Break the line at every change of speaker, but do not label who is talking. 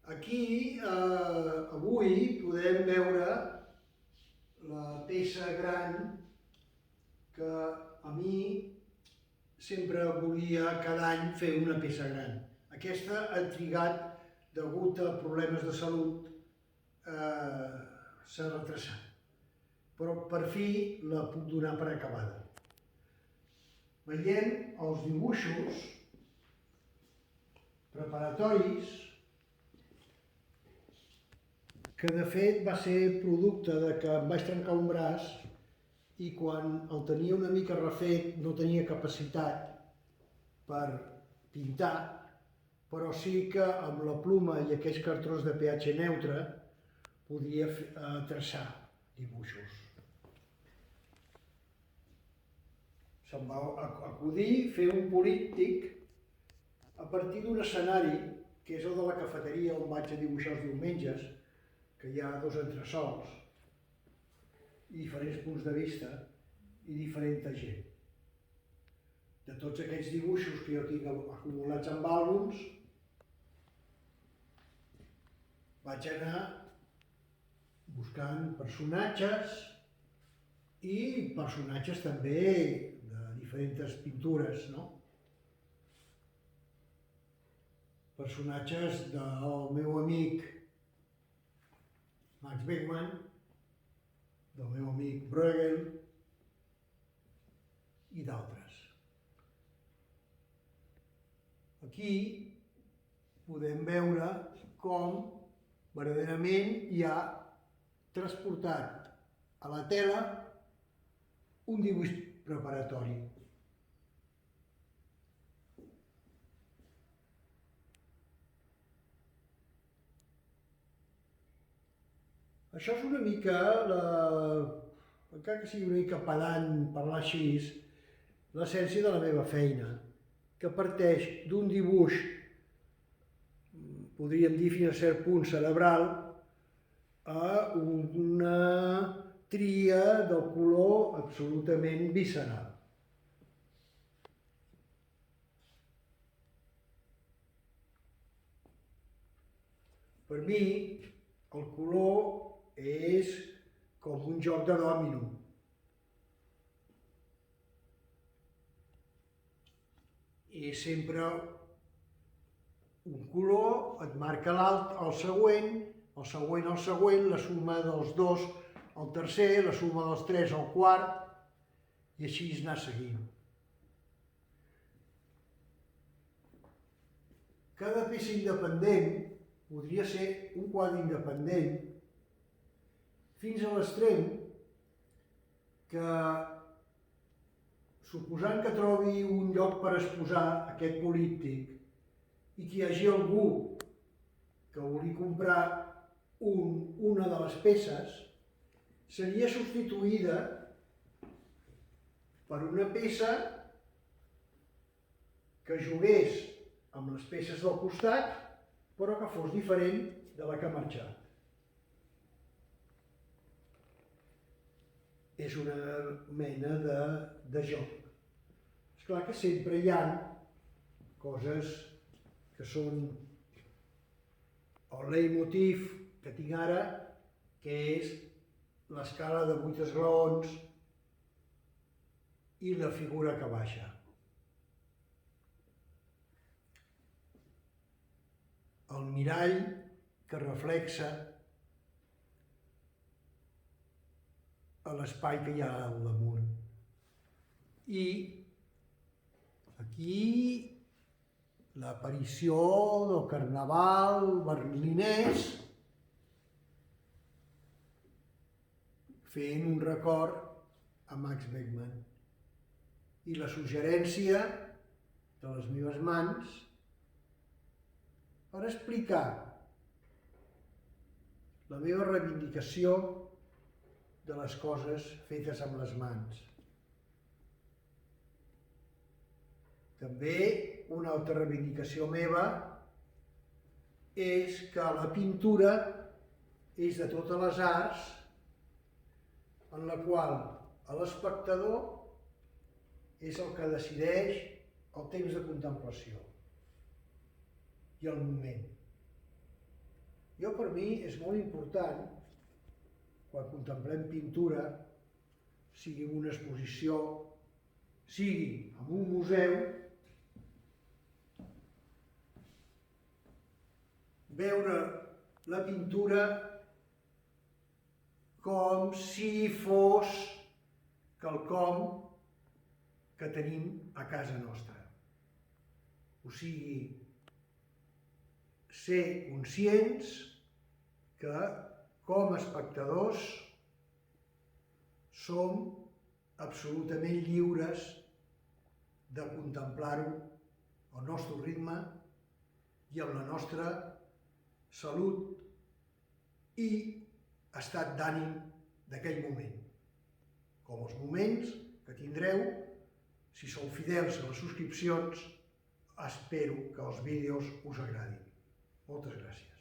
Aquí, avui, podem veure la peça gran que a mi sempre volia cada any fer una peça gran. Aquesta ha trigat, degut a problemes de salut, s'ha retrasat. Però per fi la puc donar per acabada. Veiem els dibuixos preparatoris, que de fet va ser producte de que em vaig trencar un braç i quan el tenia una mica refet no tenia capacitat per pintar, però sí que amb la pluma i aquells cartrons de pH neutre podia traçar dibuixos. Se'm va acudir fer un políptic a partir d'un escenari, que és el de la cafeteria on vaig a dibuixar els diumenges, que hi ha dos entresòls, i diferents punts de vista i diferent gent. De tots aquests dibuixos que jo tinc acumulats en àlbums, vaig anar buscant personatges i personatges també de diferents pintures, no? Personatges del meu amic Max Beckmann, del meu amic Bruegel i d'altres. Aquí podem veure com verdaderament hi ha transportat a la tela un dibuix preparatori. Això és una mica, encara que sigui una mica pedant parlar així, l'essència de la meva feina, que parteix d'un dibuix, podríem dir fins a cert punt cerebral, a una tria del color absolutament visceral. Per mi, el color és com un joc de dòmino. És sempre un color, et marca el següent, la suma dels dos, el tercer, la suma dels tres, el quart, i així anar seguint. Cada peça independent podria ser un quadre independent, fins a l'extrem que, suposant que trobi un lloc per exposar aquest políptic i que hi hagi algú que vulgui comprar una de les peces, seria substituïda per una peça que jugués amb les peces del costat, però que fos diferent de la que ha marxat. És una mena de joc. És clar que sempre hi ha coses que són el leitmotiv que tinc ara, que és l'escala de 8 esglaons i la figura que baixa. El mirall que reflexa a l'espai que hi ha al damunt. I aquí l'aparició del carnaval berlinès fent un record a Max Beckmann i la suggerència de les meves mans per explicar la meva reivindicació de les coses fetes amb les mans. També una altra reivindicació meva és que la pintura és de totes les arts en la qual l'espectador és el que decideix el temps de contemplació i el moment. Jo, per mi, és molt important, quan contemplem pintura, sigui en una exposició, sigui en un museu, veure la pintura com si fos quelcom que tenim a casa nostra. O sigui, ser conscients que, com a espectadors, som absolutament lliures de contemplar-ho al nostre ritme i amb la nostra salut i estat d'ànim d'aquell moment, com els moments que tindreu si sou fidels a les subscripcions. Espero que els vídeos us agradin. Moltes gràcies.